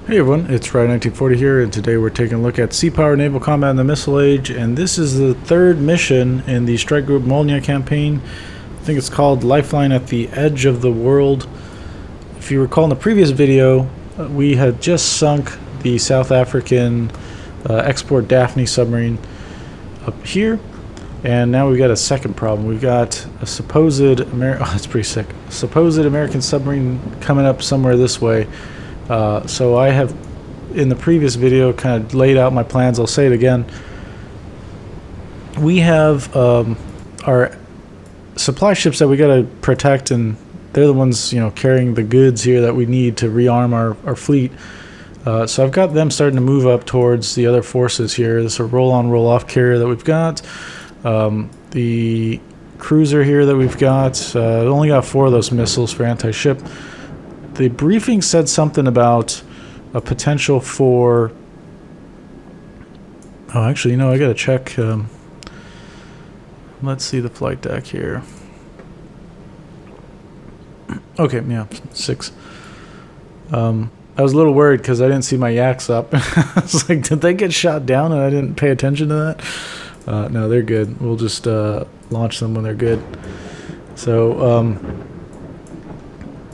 Hey everyone, it's Ride1940 here, and today we're taking a look at Sea Power Naval Combat in the Missile Age, and this is the third mission in the Strike Group Molniya campaign. I think it's called Lifeline at the Edge of the World. If you recall in the previous video, we had just sunk the South African export Daphne submarine up here, and now we've got a second problem. We've got a supposed that's pretty sick. Supposed American submarine coming up somewhere this way. So I have, in the previous video, kind of laid out my plans. I'll say it again. We have our supply ships that we got to protect, and they're the ones, carrying the goods here that we need to rearm our fleet. So I've got them starting to move up towards the other forces here. This is a roll-on, roll-off carrier that we've got. The cruiser here that we've got, only got 4 of those missiles for anti-ship. The briefing said something about a potential for... Oh, actually, I gotta check. Let's see the flight deck here. Okay, yeah, 6. I was a little worried because I didn't see my yaks up. I was like, did they get shot down and I didn't pay attention to that? No, they're good. We'll just launch them when they're good. So,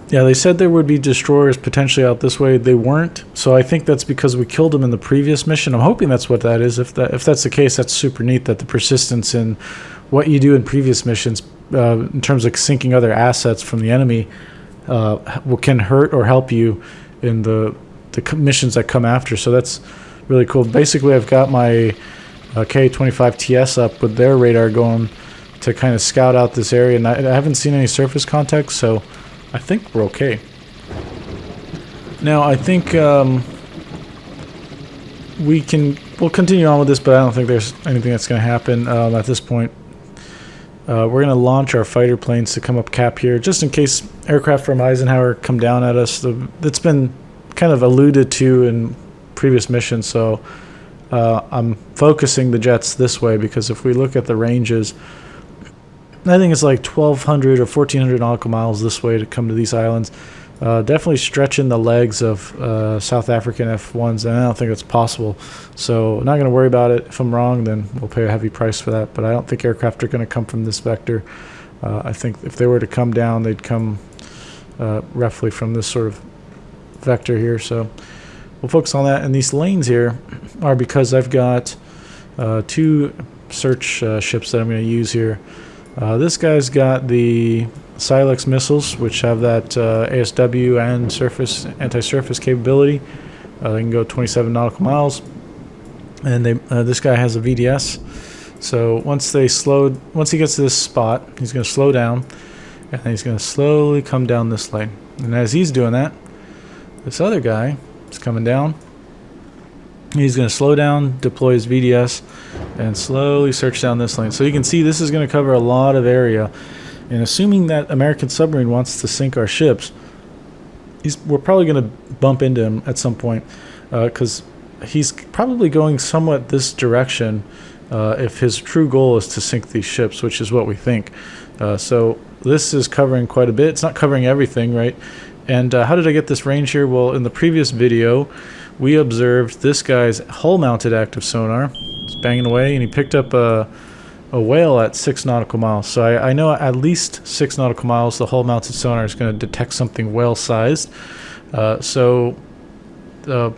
yeah, they said there would be destroyers potentially out this way. They weren't, so I think that's because we killed them in the previous mission. I'm hoping that's what that is. If that's the case, that's super neat that the persistence in what you do in previous missions, in terms of sinking other assets from the enemy, can hurt or help you in the missions that come after. So that's really cool. Basically, I've got my K-25TS up with their radar going to kind of scout out this area, and I haven't seen any surface contact, so I think we're okay. Now, I think we'll continue on with this, but I don't think there's anything that's going to happen at this point. We're going to launch our fighter planes to come up cap here, just in case aircraft from Eisenhower come down at us. That's been kind of alluded to in previous missions, so I'm focusing the jets this way, because if we look at the ranges, I think it's like 1,200 or 1,400 nautical miles this way to come to these islands. Definitely stretching the legs of South African F1s, and I don't think that's possible. So not going to worry about it. If I'm wrong, then we'll pay a heavy price for that. But I don't think aircraft are going to come from this vector. I think if they were to come down, they'd come roughly from this sort of vector here. So we'll focus on that. And these lanes here are because I've got 2 search ships that I'm going to use here. This guy's got the Silex missiles, which have that ASW and anti-surface capability. They can go 27 nautical miles, and this guy has a VDS. So once he gets to this spot, he's going to slow down, and then he's going to slowly come down this lane. And as he's doing that, this other guy is coming down. He's going to slow down, deploy his VDS, and slowly search down this lane. So you can see this is going to cover a lot of area. And assuming that American submarine wants to sink our ships, we're probably going to bump into him at some point, because he's probably going somewhat this direction if his true goal is to sink these ships, which is what we think. So this is covering quite a bit. It's not covering everything, right? And how did I get this range here? Well, in the previous video, we observed this guy's hull-mounted active sonar. It's banging away, and he picked up a whale at 6 nautical miles. So I know at least 6 nautical miles the hull-mounted sonar is going to detect something whale-sized. So the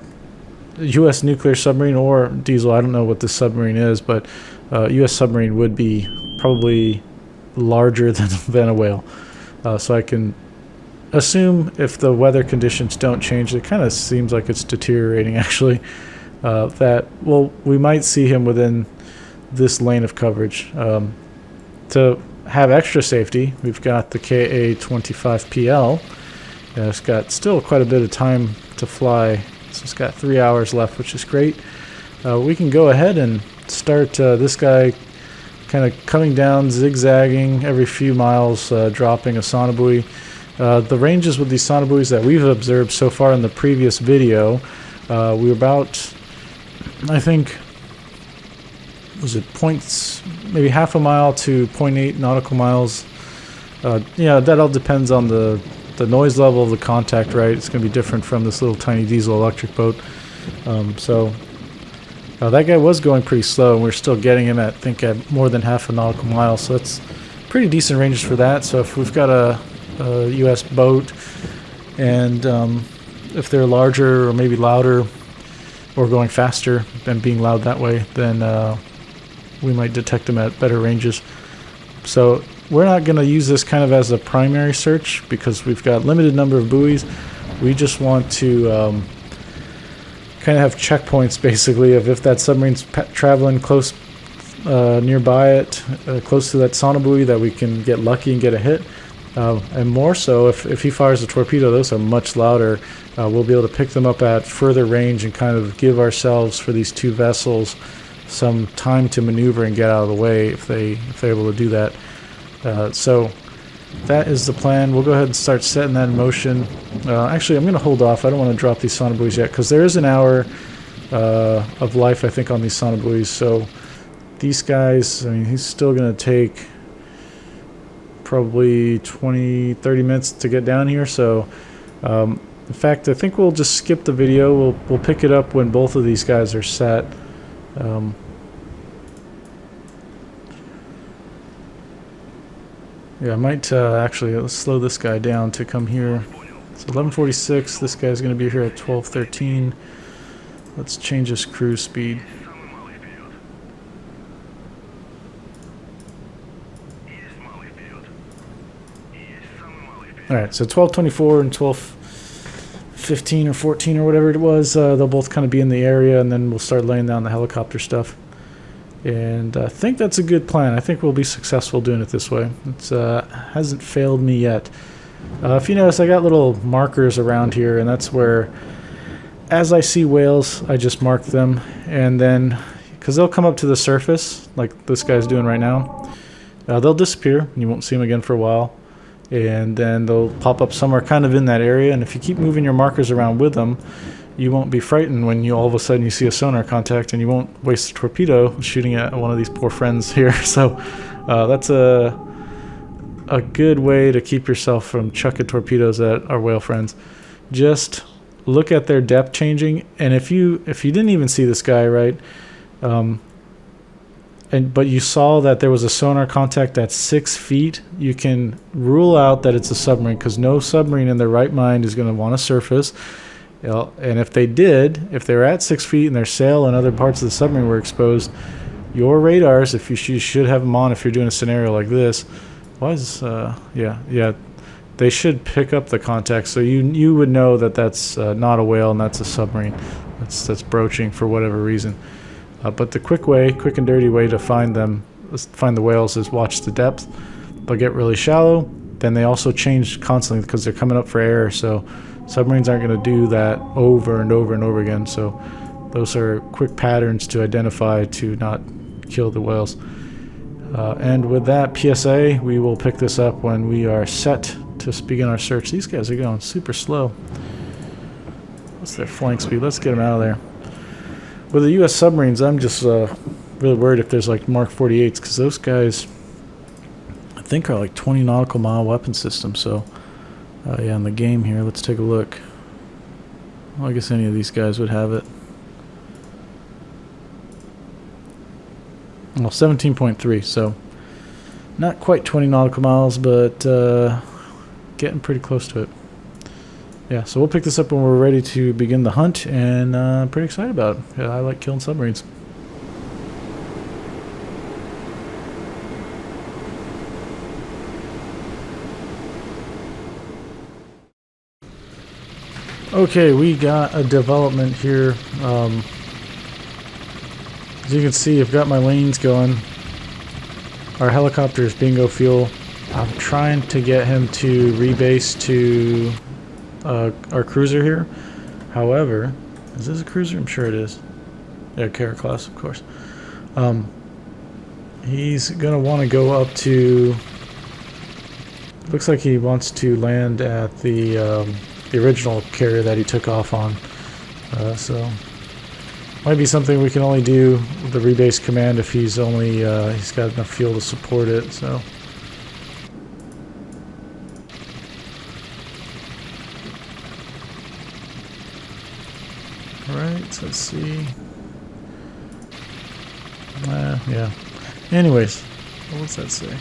U.S. nuclear submarine or diesel, I don't know what this submarine is, but U.S. submarine would be probably larger than a whale. So I can assume if the weather conditions don't change, it kind of seems like it's deteriorating actually, that, well, we might see him within this lane of coverage. To have extra safety, we've got the Ka-25PL. It's got still quite a bit of time to fly, so it's got 3 hours left, which is great. We can go ahead and start this guy kind of coming down, zigzagging every few miles, dropping a sonobuoy. The ranges with these sonobuoys that we've observed so far in the previous video, we were about, I think, was it maybe half a mile to 0.8 nautical miles. Yeah, that all depends on the the noise level of the contact, right? It's going to be different from this little tiny diesel electric boat. That guy was going pretty slow, and we're still getting him at, I think, at more than half a nautical mile. So that's pretty decent ranges for that. So if we've got a U.S. boat, and if they're larger or maybe louder or going faster and being loud that way, then we might detect them at better ranges. So we're not going to use this kind of as a primary search because we've got limited number of buoys. We just want to kind of have checkpoints, basically, of if that submarine's traveling close nearby it, close to that sonobuoy, that we can get lucky and get a hit. And more so, if he fires a torpedo, those are much louder. We'll be able to pick them up at further range and kind of give ourselves, for these two vessels, some time to maneuver and get out of the way if they're able to do that. So that is the plan. We'll go ahead and start setting that in motion. Actually, I'm going to hold off. I don't want to drop these sonobuoys yet because there is an hour of life, I think, on these sonobuoys. So these guys, I mean, he's still going to take probably 20-30 minutes to get down here. So in fact, I think we'll just skip the video. We'll pick it up when both of these guys are set. Yeah, I might actually, let's slow this guy down to come here. It's 11:46. This guy's going to be here at 12:13. Let's change his cruise speed. Alright, so 12:24 and 12:15 or 14 or whatever it was, they'll both kind of be in the area, and then we'll start laying down the helicopter stuff. And I think that's a good plan. I think we'll be successful doing it this way. It hasn't failed me yet. If you notice, I got little markers around here, and that's where, as I see whales, I just mark them. And then, because they'll come up to the surface, like this guy's doing right now, they'll disappear, and you won't see them again for a while. And then they'll pop up somewhere kind of in that area. And if you keep moving your markers around with them, you won't be frightened when you all of a sudden you see a sonar contact, and you won't waste a torpedo shooting at one of these poor friends here. So that's a good way to keep yourself from chucking torpedoes at our whale friends. Just look at their depth changing, and if you didn't even see this guy, right, but you saw that there was a sonar contact at 6 feet, you can rule out that it's a submarine, because no submarine in their right mind is going to want to surface. And if they did, if they were at 6 feet and their sail and other parts of the submarine were exposed, your radars, if you should have them on if you're doing a scenario like this, they should pick up the contact, so you would know that that's not a whale and that's a submarine that's broaching for whatever reason. But the quick and dirty way to find the whales is watch the depth. They'll get really shallow. Then they also change constantly because they're coming up for air, so submarines aren't going to do that over and over and over again. So those are quick patterns to identify to not kill the whales. And with that PSA, we will pick this up when we are set to begin our search. These guys are going super slow. What's their flank speed? Let's get them out of there. With the U.S. submarines, I'm just really worried if there's like Mark 48s, because those guys, I think, are like 20 nautical mile weapon systems. So yeah, in the game here, let's take a look. Well, I guess any of these guys would have it. Well, 17.3, so not quite 20 nautical miles, but getting pretty close to it. Yeah, so we'll pick this up when we're ready to begin the hunt, and I'm pretty excited about it. Yeah, I like killing submarines. Okay, we got a development here. As you can see, I've got my lanes going. Our helicopter is bingo fuel. I'm trying to get him to rebase to our cruiser here. However, is this a cruiser? I'm sure it is. Yeah, Kara class, of course. He's gonna want to go up to. Looks like he wants to land at the original carrier that he took off on. So might be something we can only do with the rebase command if he's only he's got enough fuel to support it. So Right, let's see. Yeah. Anyways, what does that say?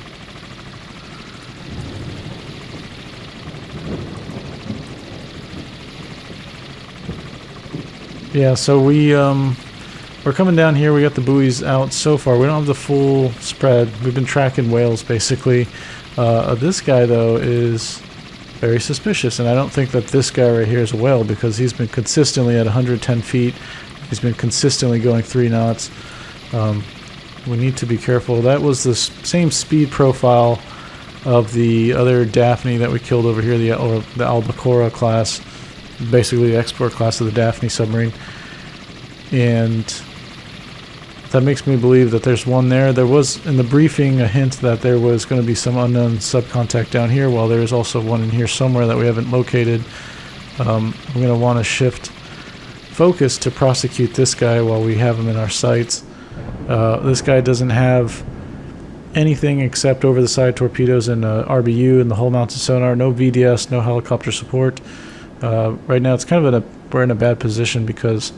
Yeah, so we're coming down here. We got the buoys out so far. We don't have the full spread. We've been tracking whales basically. This guy though is very suspicious, and I don't think that this guy right here is a whale because he's been consistently at 110 feet. He's been consistently going 3 knots. We need to be careful. That was the same speed profile of the other Daphne that we killed over here, the Albacora class, basically the export class of the Daphne submarine. And that makes me believe that there's one there. There was in the briefing a hint that there was going to be some unknown subcontact down here, while there is also one in here somewhere that we haven't located. We're going to want to shift focus to prosecute this guy while we have him in our sights. This guy doesn't have anything except over the side torpedoes and RBU and the hull mounted sonar. No VDS, no helicopter support. Right now it's kind of we're in a bad position because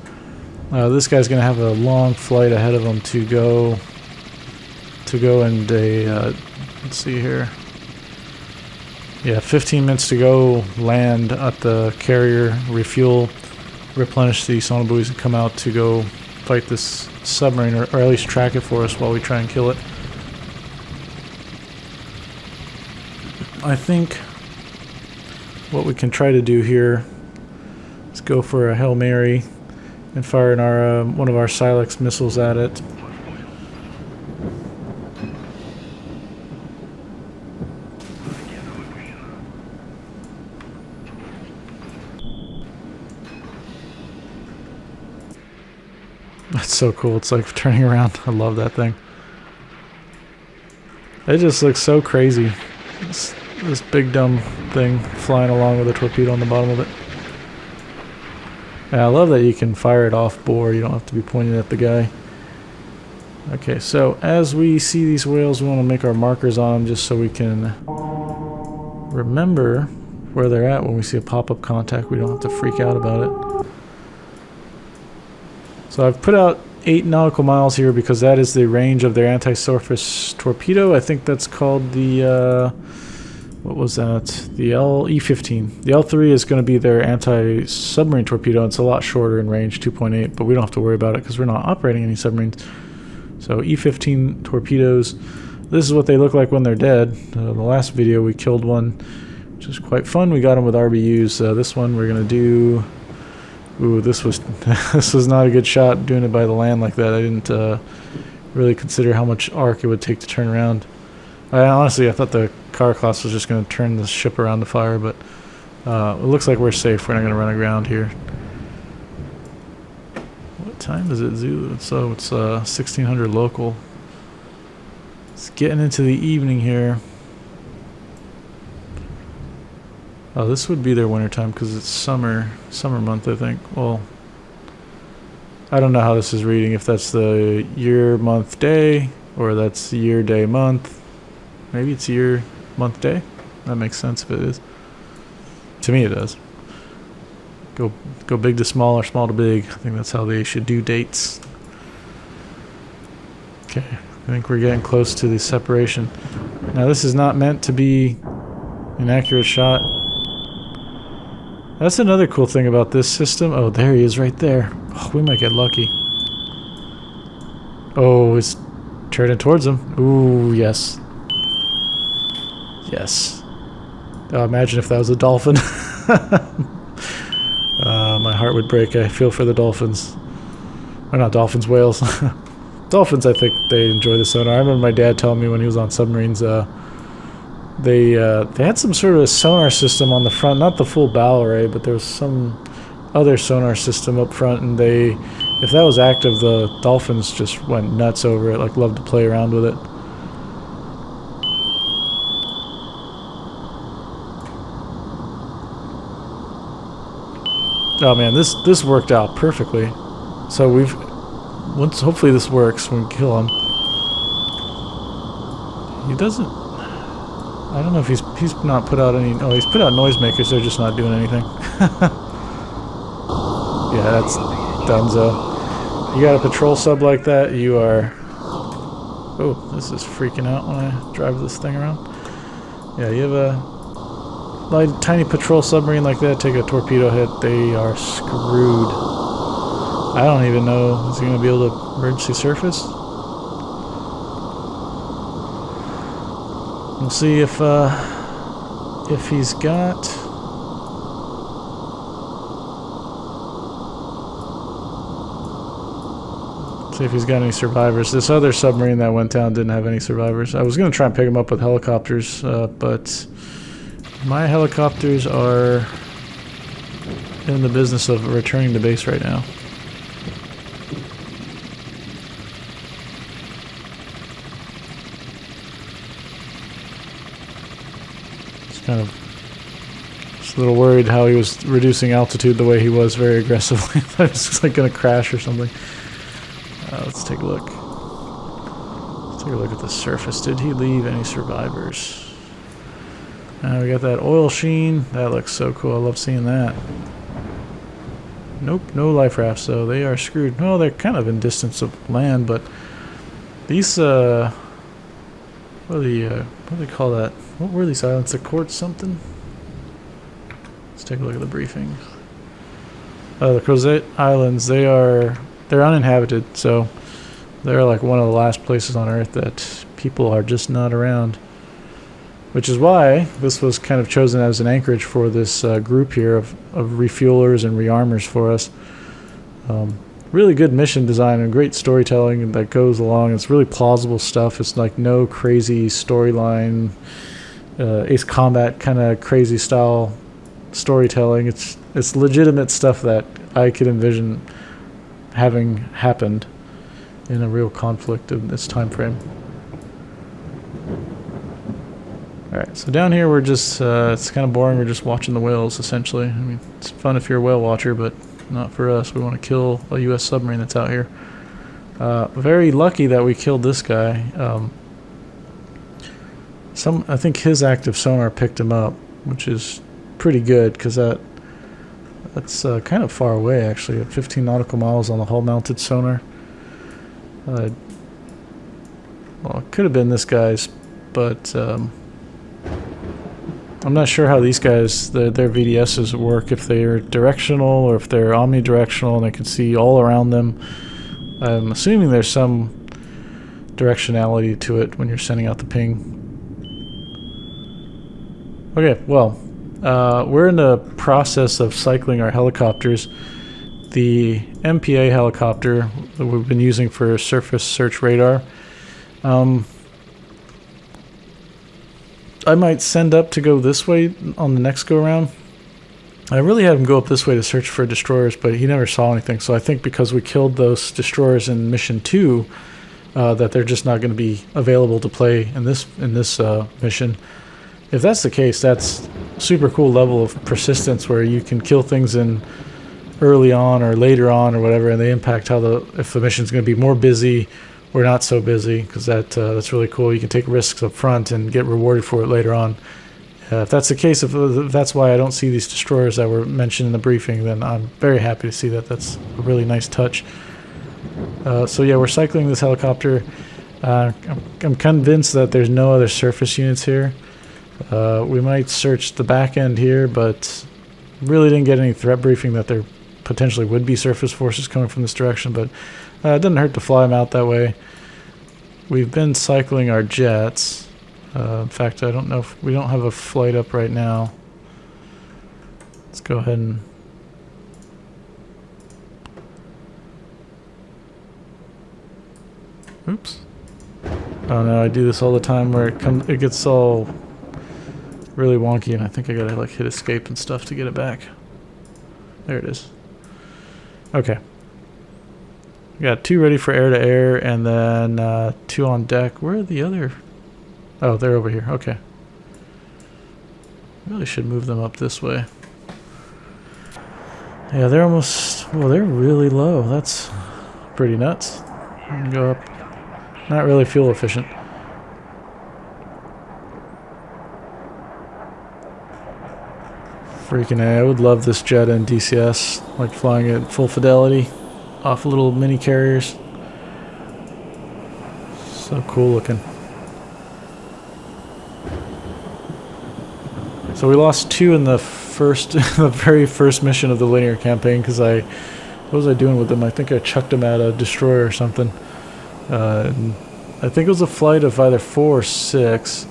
this guy's going to have a long flight ahead of him to go and let's see here. Yeah, 15 minutes to go, land at the carrier, refuel, replenish the sonar buoys, and come out to go fight this submarine, or at least track it for us while we try and kill it. I think what we can try to do here is go for a Hail Mary and fire one of our Silex missiles at it. That's so cool. It's like turning around. I love that thing. It just looks so crazy. This big dumb thing flying along with a torpedo on the bottom of it. Yeah, I love that you can fire it off bore. You don't have to be pointing at the guy. Okay, so as we see these whales, we want to make our markers on them just so we can remember where they're at when we see a pop-up contact. We don't have to freak out about it. So I've put out 8 nautical miles here because that is the range of their anti-surface torpedo. I think that's called the, what was that? The E-15. The L3 is going to be their anti-submarine torpedo. It's a lot shorter in range, 2.8, but we don't have to worry about it because we're not operating any submarines. So E-15 torpedoes, this is what they look like when they're dead. The last video we killed one, which is quite fun. We got them with RBUs. This one we're going to do... Ooh, this was not a good shot doing it by the land like that. I didn't really consider how much arc it would take to turn around. Honestly, I thought the car class was just going to turn the ship around to fire, but it looks like we're safe. We're not going to run aground here. What time is it, Zulu? So it's 1600 local. It's getting into the evening here. Oh, this would be their winter time because it's summer month, I think. Well, I don't know how this is reading, if that's the year, month, day, or that's year, day, month. Maybe it's year, month, day. That makes sense if it is. To me, it does. Go big to small or small to big. I think that's how they should do dates. Okay, I think we're getting close to the separation. Now, this is not meant to be an accurate shot. That's another cool thing about this system. Oh, there he is right there. Oh, we might get lucky. Oh, it's turning towards him. Ooh, yes. Yes. Oh, imagine if that was a dolphin. My heart would break. I feel for the dolphins. Or not dolphins, whales. Dolphins, I think they enjoy the sonar. I remember my dad telling me when he was on submarines, they had some sort of a sonar system on the front, not the full bow array, but there was some other sonar system up front, and if that was active, the dolphins just went nuts over it, like loved to play around with it. Oh man, this worked out perfectly. So hopefully this works when we kill him. He doesn't. I don't know if he's not put out any... Oh, he's put out noisemakers, they're just not doing anything. Yeah, Dunzo. You got a patrol sub like that, you are... Oh, this is freaking out when I drive this thing around. Yeah, you have a light, tiny patrol submarine like that, take a torpedo hit, they are screwed. I don't even know, is he going to be able to emergency surface? We'll see if he's got... See if he's got any survivors. This other submarine that went down didn't have any survivors. I was going to try and pick him up with helicopters, but my helicopters are in the business of returning to base right now. Kind of just a little worried how he was reducing altitude the way he was very aggressively. I was just like going to crash or something. Let's take a look. Let's take a look at the surface. Did he leave any survivors? We got that oil sheen. That looks so cool. I love seeing that. Nope, no life rafts, so they are screwed. Well, they're kind of in distance of land, but these what do they call that? What were these islands? The Court something? Let's take a look at the briefing. The Crozet Islands, they're uninhabited, so they're like one of the last places on Earth that people are just not around. Which is why this was kind of chosen as an anchorage for this group here of refuelers and rearmers for us. Really good mission design and great storytelling that goes along. It's really plausible stuff. It's like no crazy storyline, Ace Combat kind of crazy style storytelling. It's legitimate stuff that I could envision having happened in a real conflict in this time frame. Alright, so down here we're just, it's kind of boring, we're just watching the whales essentially. I mean, it's fun if you're a whale watcher, but not for us. We want to kill a US submarine that's out here. Very lucky that we killed this guy. I think his active sonar picked him up, which is pretty good because that's kind of far away actually, at 15 nautical miles on the hull-mounted sonar. Well, it could have been this guy's, but I'm not sure how these guys, their VDSs work, if they're directional or if they're omnidirectional and they can see all around them. I'm assuming there's some directionality to it when you're sending out the ping. Okay, well, we're in the process of cycling our helicopters. The MPA helicopter that we've been using for surface search radar, I might send up to go this way on the next go-around. I really had him go up this way to search for destroyers, but he never saw anything. So I think because we killed those destroyers in Mission 2, that they're just not going to be available to play in this mission. If that's the case, that's super cool level of persistence where you can kill things in early on or later on or whatever, and they impact how if the mission's going to be more busy or not so busy, because that's really cool. You can take risks up front and get rewarded for it later on. If that's the case, if that's why I don't see these destroyers that were mentioned in the briefing, then I'm very happy to see that. That's a really nice touch. So yeah, we're cycling this helicopter. I'm convinced that there's no other surface units here. We might search the back end here, but really didn't get any threat briefing that there potentially would be surface forces coming from this direction, but it doesn't hurt to fly them out that way. We've been cycling our jets. In fact, I don't know if we don't have a flight up right now. Let's go ahead and oops. Oh no, I do this all the time where it gets all really wonky, and I think I gotta like hit escape and stuff to get it back. There it is. Okay. We got 2 ready for air-to-air, and then 2 on deck. Where are the other? Oh, they're over here. Okay. Really should move them up this way. Yeah, they're almost... Well, they're really low. That's pretty nuts. Go up. Not really fuel efficient. Freaking A. I would love this jet in DCS. Like flying at full fidelity. off little mini carriers. So cool looking. So we lost 2 in the the very first mission of the linear campaign because what was I doing with them? I think I chucked them at a destroyer or something. And I think it was a flight of either 4 or 6,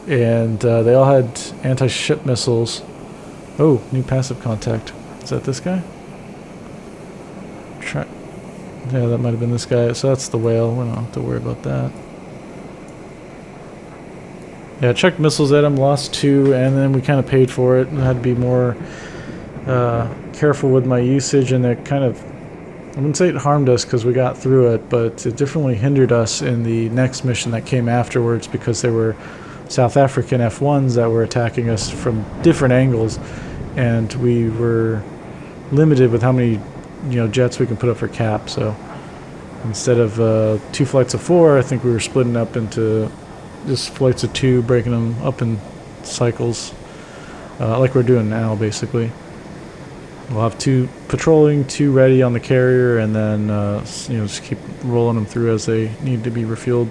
and they all had anti-ship missiles. Oh, new passive contact. Is that this guy? Yeah, that might have been this guy. So that's the whale. We don't have to worry about that. Yeah, I chucked missiles at him, lost 2, and then we kind of paid for it. And I had to be more careful with my usage, and it kind of, I wouldn't say it harmed us because we got through it, but it definitely hindered us in the next mission that came afterwards because there were South African F-1s that were attacking us from different angles, and we were limited with how many jets we can put up for cap. So instead of 2 flights of 4, I think we were splitting up into just flights of 2, breaking them up in cycles, like we're doing now basically. We'll have 2 patrolling, 2 ready on the carrier, and then just keep rolling them through as they need to be refueled.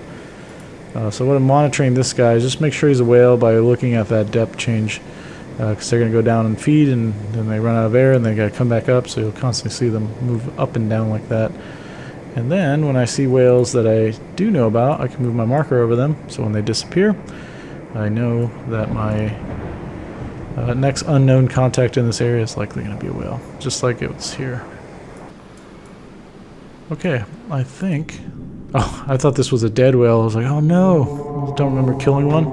So what I'm monitoring this guy is just make sure he's a whale by looking at that depth change, because they're going to go down and feed, and then they run out of air and they got to come back up, so you'll constantly see them move up and down like that. And then when I see whales that I do know about, I can move my marker over them, so when they disappear, I know that my next unknown contact in this area is likely going to be a whale, just like it was here. Okay, I think... Oh, I thought this was a dead whale. I was like, oh no! I don't remember killing one.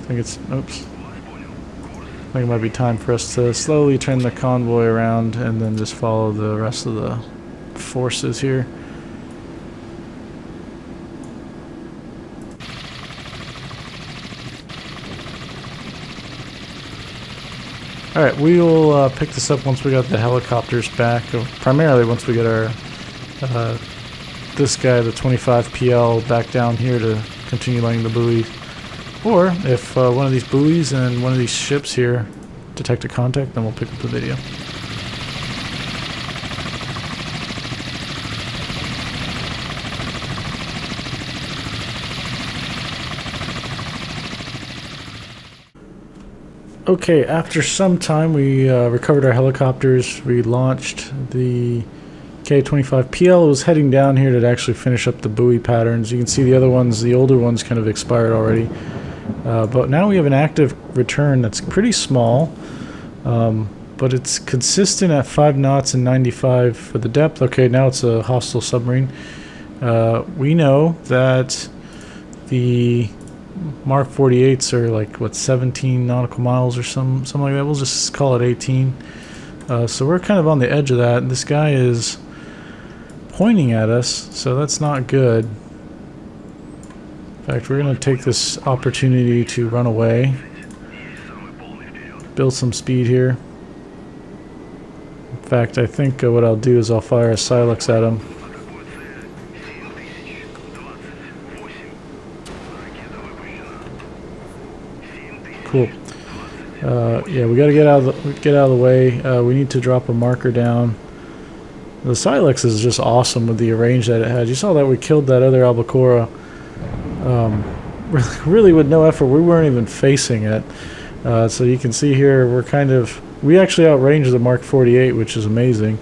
I think it's... Oops. I think it might be time for us to slowly turn the convoy around and then just follow the rest of the forces here. Alright, we will pick this up once we got the helicopters back, or primarily once we get our this guy, the 25 PL, back down here to continue laying the buoys. Or if one of these buoys and one of these ships here detect a contact, then we'll pick up the video. Okay, after some time we recovered our helicopters. We launched the K-25PL. It was heading down here to actually finish up the buoy patterns. You can see the other ones, the older ones, kind of expired already. But now we have an active return that's pretty small, but it's consistent at 5 knots and 95 for the depth. Okay, now it's a hostile submarine. We know that the Mark 48s are like, what, 17 nautical miles or something like that. We'll just call it 18. So we're kind of on the edge of that, and this guy is pointing at us, so that's not good. In fact, we're going to take this opportunity to run away, build some speed here. In fact, I think what I'll do is I'll fire a Silex at him. Cool. Yeah, we got to get out of the way. We need to drop a marker down. The Silex is just awesome with the range that it had. You saw that we killed that other Albacora. Really with no effort. We weren't even facing it. So you can see here we actually outranged the Mark 48, which is amazing.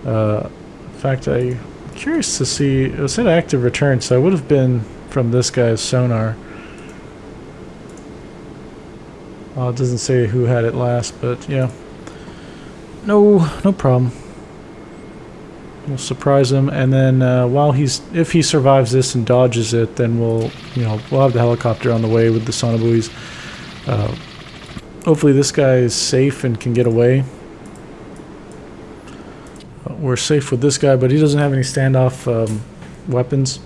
In fact, I'm curious to see, it said active return, so it would have been from this guy's sonar. It doesn't say who had it last, but yeah. No problem. We'll surprise him, and then if he survives this and dodges it, then we'll have the helicopter on the way with the sonobuoys. Hopefully this guy is safe and can get away. We're safe with this guy, but he doesn't have any standoff weapons.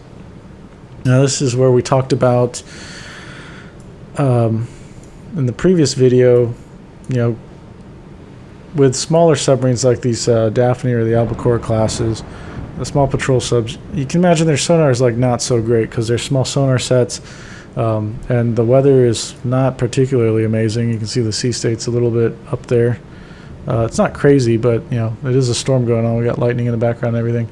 Now this is where we talked about in the previous video, with smaller submarines like these Daphne or the Albacora classes, the small patrol subs, you can imagine their sonar is like not so great because they're small sonar sets. And the weather is not particularly amazing. You can see the sea state's a little bit up there. It's not crazy, but you know, it is a storm going on. We got lightning in the background and everything.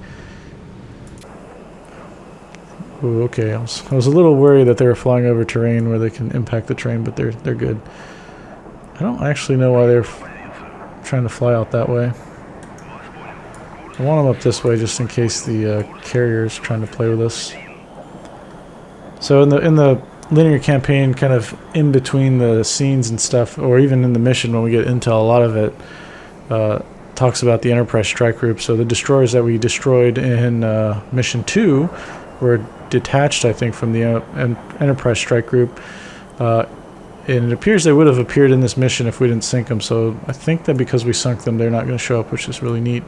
Ooh, okay, I was a little worried that they were flying over terrain where they can impact the train, but they're good. I don't actually know why they're trying to fly out that way. I want them up this way just in case the carrier is trying to play with us. So in the linear campaign, kind of in between the scenes and stuff, or even in the mission when we get intel, a lot of it talks about the Enterprise Strike Group. So the destroyers that we destroyed in Mission 2 were detached, I think, from the Enterprise Strike Group. And it appears they would have appeared in this mission if we didn't sink them. So I think that because we sunk them, they're not going to show up, which is really neat.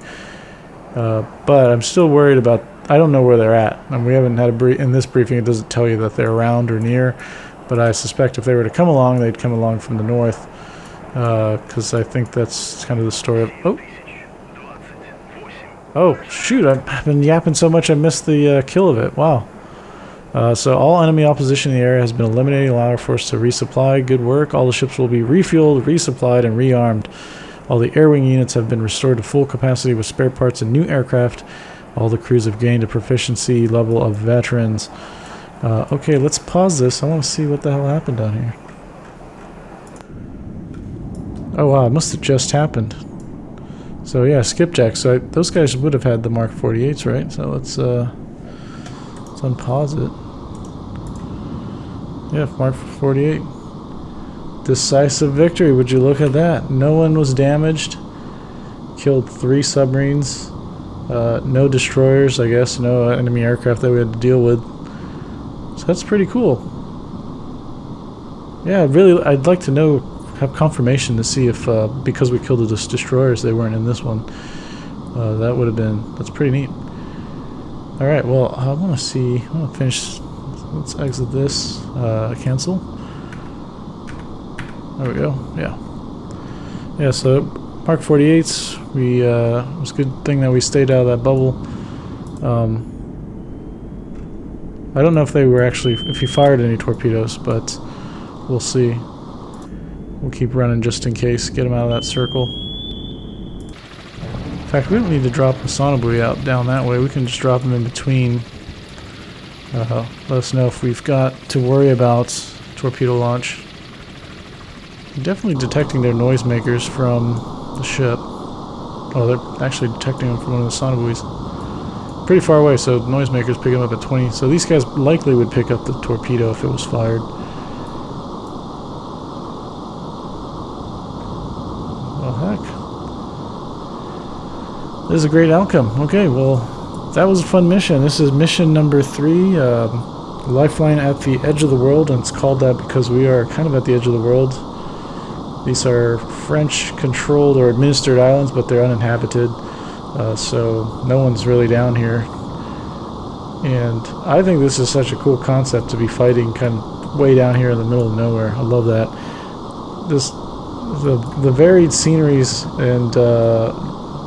But I'm still worried about... I don't know where they're at. And we haven't had in this briefing, it doesn't tell you that they're around or near. But I suspect if they were to come along, they'd come along from the north. Because I think that's kind of the story of... Oh, shoot, I've been yapping so much I missed the kill of it. Wow. So all enemy opposition in the area has been eliminated, allowing our force to resupply. Good work. All the ships will be refueled, resupplied, and rearmed. All the air wing units have been restored to full capacity with spare parts and new aircraft. All the crews have gained a proficiency level of veterans. Okay, let's pause this. I want to see what the hell happened down here. Oh wow, it must have just happened. So yeah, skipjack. So those guys would have had the Mark 48s, right? So let's unpause it. Yeah, Mark 48. Decisive victory. Would you look at that? No one was damaged. Killed 3 submarines. No destroyers, I guess. No enemy aircraft that we had to deal with. So that's pretty cool. Yeah, really, I'd like to know, have confirmation to see if, because we killed the destroyers, they weren't in this one. That would have been, that's pretty neat. Alright, well, I want to finish, let's exit this, cancel. There we go, yeah. Yeah, so Mark 48s, it was a good thing that we stayed out of that bubble. I don't know if they were actually, if he fired any torpedoes, but we'll see. We'll keep running just in case, get him out of that circle. In fact, we don't need to drop the sonobuoy out down that way. We can just drop them in between. Let us know if we've got to worry about torpedo launch. I'm definitely detecting their noisemakers from the ship. Oh, they're actually detecting them from one of the sonobuoys. Pretty far away, so noisemakers pick them up at 20. So these guys likely would pick up the torpedo if it was fired. This is a great outcome. Okay, well, that was a fun mission. This is mission number 3, Lifeline at the Edge of the World, and it's called that because we are kind of at the edge of the world. These are French-controlled or administered islands, but they're uninhabited, so no one's really down here. And I think this is such a cool concept to be fighting kind of way down here in the middle of nowhere. I love that. The varied sceneries and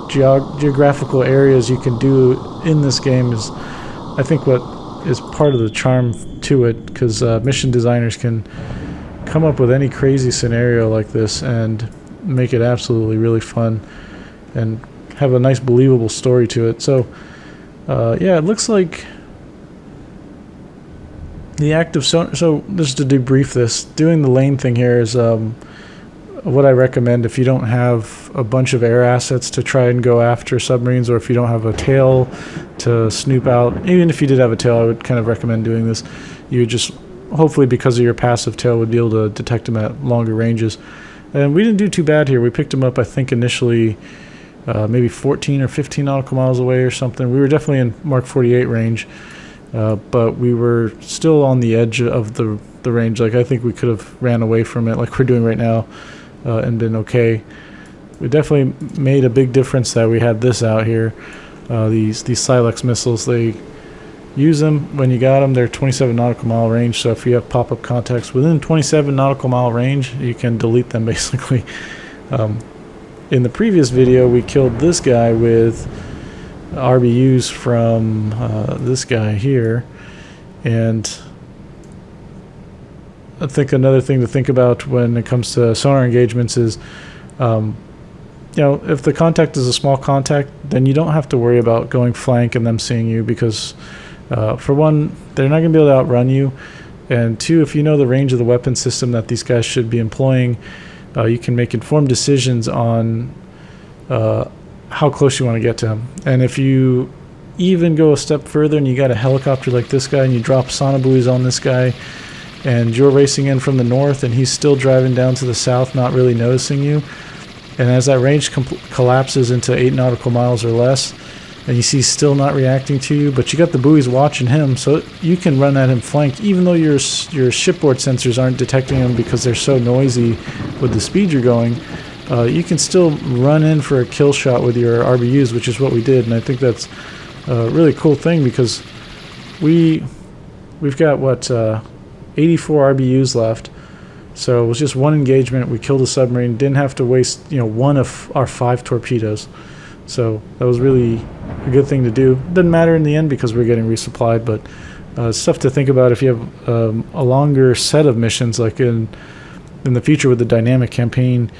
geographical areas you can do in this game is, I think, what is part of the charm to it, because mission designers can come up with any crazy scenario like this and make it absolutely really fun and have a nice believable story to it. So yeah, it looks like the active sonar. So just to debrief this, doing the lane thing here is what I recommend if you don't have a bunch of air assets to try and go after submarines, or if you don't have a tail to snoop out. Even if you did have a tail, I would kind of recommend doing this. You just, hopefully because of your passive tail, would be able to detect them at longer ranges. And we didn't do too bad here. We picked them up, I think, initially maybe 14 or 15 nautical miles away or something. We were definitely in Mark 48 range, but we were still on the edge of the range. Like, I think we could have ran away from it like we're doing right now. And been okay. We definitely made a big difference that we had this out here. These Silex missiles, they use them when you got them. They're 27 nautical mile range, so if you have pop-up contacts within 27 nautical mile range, you can delete them basically. In the previous video, we killed this guy with RBUs from this guy here, and I think another thing to think about when it comes to sonar engagements is, if the contact is a small contact, then you don't have to worry about going flank and them seeing you because, for one, they're not going to be able to outrun you, and two, if you know the range of the weapon system that these guys should be employing, you can make informed decisions on how close you want to get to them. And if you even go a step further and you got a helicopter like this guy and you drop sonobuoys on this guy and you're racing in from the north and he's still driving down to the south, not really noticing you, and as that range collapses into 8 nautical miles or less, and you see still not reacting to you, but you got the buoys watching him, so you can run at him flank, even though your shipboard sensors aren't detecting him because they're so noisy with the speed you're going. You can still run in for a kill shot with your RBUs, which is what we did, and I think that's a really cool thing because we've got 84 RBUs left. So it was just one engagement. We killed a submarine. Didn't have to waste, one of our 5 torpedoes. So that was really a good thing to do. Didn't matter in the end because we're getting resupplied, but stuff to think about if you have a longer set of missions, like in the future with the dynamic campaign.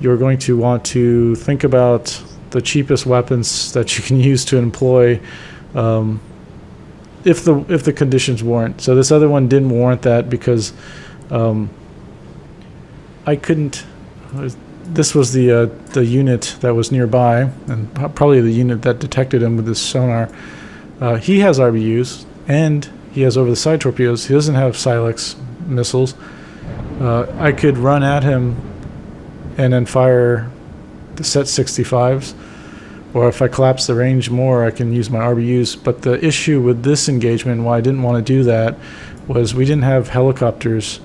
You're going to want to think about the cheapest weapons that you can use to employ if the conditions warrant. So this other one didn't warrant that because I couldn't. This was the unit that was nearby, and probably the unit that detected him with this sonar. He has RBUs, and he has over-the-side torpedoes. He doesn't have Silex missiles. I could run at him and then fire the set 65s, or if I collapse the range more, I can use my RBUs. But the issue with this engagement, why I didn't want to do that, was we didn't have helicopters,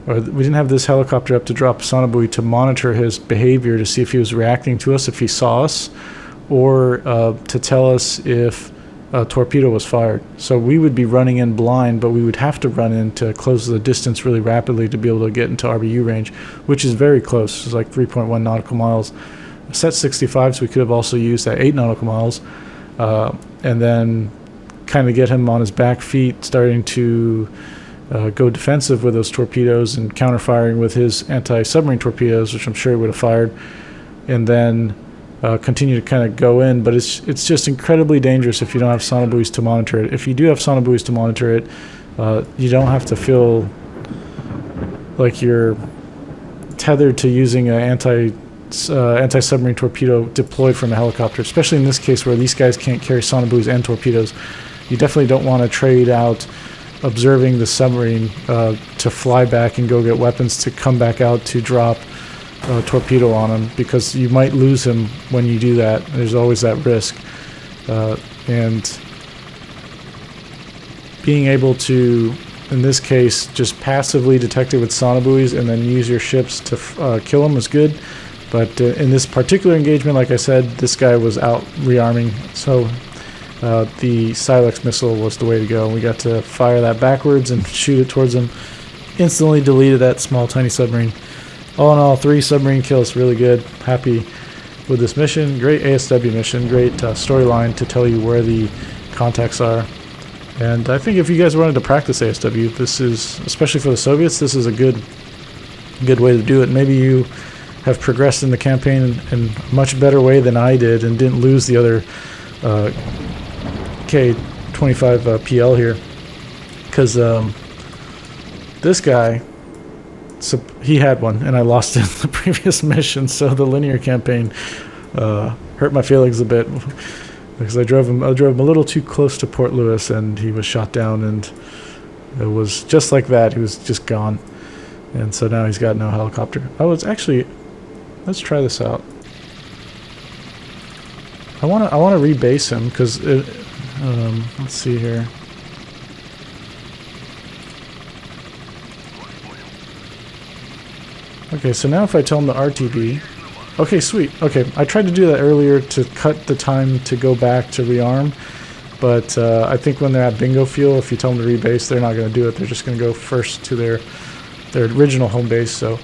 or we didn't have this helicopter up to drop a sonobuoy to monitor his behavior to see if he was reacting to us, if he saw us, or to tell us if a torpedo was fired. So we would be running in blind, but we would have to run in to close the distance really rapidly to be able to get into RBU range, which is very close. It's like 3.1 nautical miles. Set 65s we could have also used at 8 nautical miles, and then kind of get him on his back feet, starting to go defensive with those torpedoes and counter-firing with his anti-submarine torpedoes, which I'm sure he would have fired, and then continue to kind of go in. But it's just incredibly dangerous if you don't have sonobuoys to monitor it. If you do have sonobuoys to monitor it, you don't have to feel like you're tethered to using an anti-submarine torpedo deployed from a helicopter, especially in this case where these guys can't carry sonobuoys and torpedoes. You definitely don't want to trade out observing the submarine to fly back and go get weapons to come back out to drop a torpedo on him, because you might lose him when you do that. There's always that risk. And being able to, in this case, just passively detect it with sonobuoys and then use your ships to kill him is good. But in this particular engagement, like I said, this guy was out rearming, so the Silex missile was the way to go. We got to fire that backwards and shoot it towards him. Instantly deleted that small, tiny submarine. All in all, 3 submarine kills, really good. Happy with this mission. Great ASW mission, great storyline to tell you where the contacts are. And I think if you guys wanted to practice ASW, this is, especially for the Soviets, this is a good way to do it. Maybe you have progressed in the campaign in a much better way than I did and didn't lose the other K25 PL here, because this guy, so he had one and I lost it in the previous mission, so the linear campaign hurt my feelings a bit because I drove him a little too close to Port Louis and he was shot down, and it was just like that. He was just gone, and so now he's got no helicopter. Let's try this out. I want to rebase him because let's see here. Okay, so now if I tell him the RTB, okay, sweet. Okay, I tried to do that earlier to cut the time to go back to rearm, but I think when they're at bingo fuel, if you tell them to rebase, they're not going to do it. They're just going to go first to their original home base. So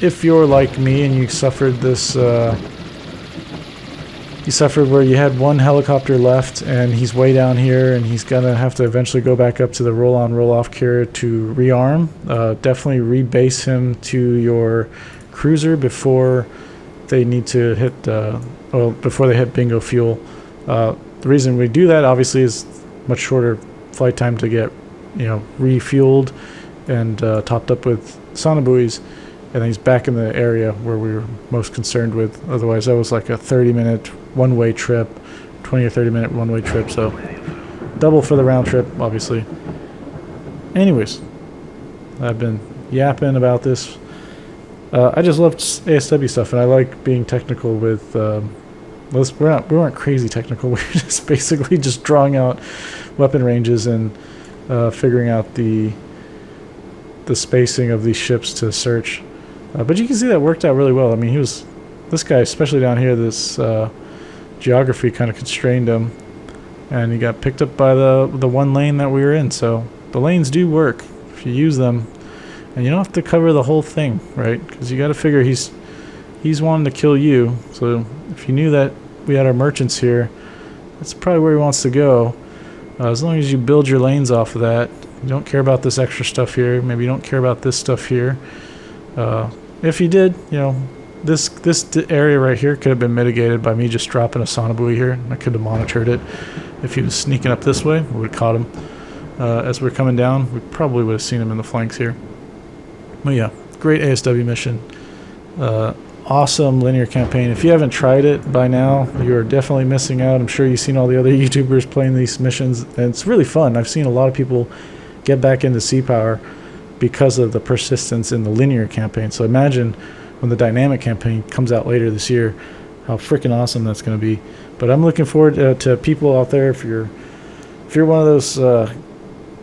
if you're like me and you suffered this you suffered where you had one helicopter left and he's way down here and he's gonna have to eventually go back up to the roll-on roll-off carrier to rearm. Definitely rebase him to your cruiser before they need to hit before they hit bingo fuel. The reason we do that obviously is much shorter flight time to get refueled and topped up with sonobuoys, and then he's back in the area where we were most concerned with. Otherwise that was like a 30-minute one-way trip, 20 or 30-minute one-way trip, so double for the round trip obviously. Anyways, I've been yapping about this. I just love ASW stuff, and I like being technical with we weren't crazy technical. We were just basically just drawing out weapon ranges and figuring out the spacing of these ships to search. But you can see that worked out really well. I mean, this guy, especially down here, this geography kind of constrained him, and he got picked up by the one lane that we were in. So the lanes do work if you use them, and you don't have to cover the whole thing, right? Because you got to figure he's wanting to kill you. So if you knew that we had our merchants here, that's probably where he wants to go. As long as you build your lanes off of that, you don't care about this extra stuff here. Maybe you don't care about this stuff here. If you did, this area right here could have been mitigated by me just dropping a sonobuoy here. I could have monitored it. If he was sneaking up this way, we would have caught him. As we're coming down, we probably would have seen him in the flanks here. But yeah, great ASW mission. Awesome linear campaign. If you haven't tried it by now, you're definitely missing out. I'm sure you've seen all the other YouTubers playing these missions, and it's really fun. I've seen a lot of people get back into Sea Power because of the persistence in the linear campaign. So imagine when the dynamic campaign comes out later this year, how freaking awesome that's going to be. But I'm looking forward to people out there, if you're one of those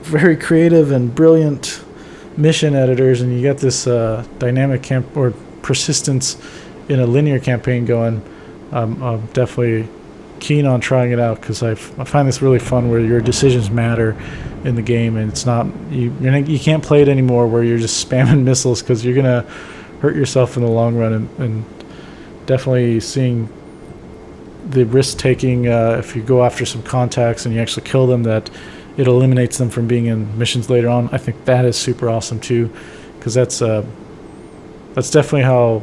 very creative and brilliant mission editors, and you got this dynamic camp or persistence in a linear campaign going, I'm definitely keen on trying it out, because I find this really fun where your decisions matter in the game, and it's not you can't play it anymore where you're just spamming missiles, because you're gonna hurt yourself in the long run, and definitely seeing the risk taking if you go after some contacts and you actually kill them, that it eliminates them from being in missions later on. I think that is super awesome too, because that's definitely how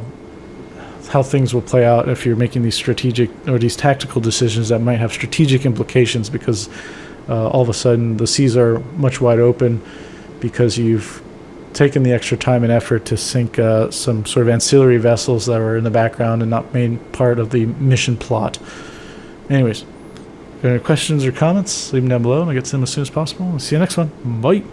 things will play out if you're making these strategic or these tactical decisions that might have strategic implications, because all of a sudden the seas are much wide open because you've taken the extra time and effort to sink some sort of ancillary vessels that were in the background and not made part of the mission plot. Anyways, if you have any questions or comments, leave them down below and I'll get to them as soon as possible. See you next one. Bye.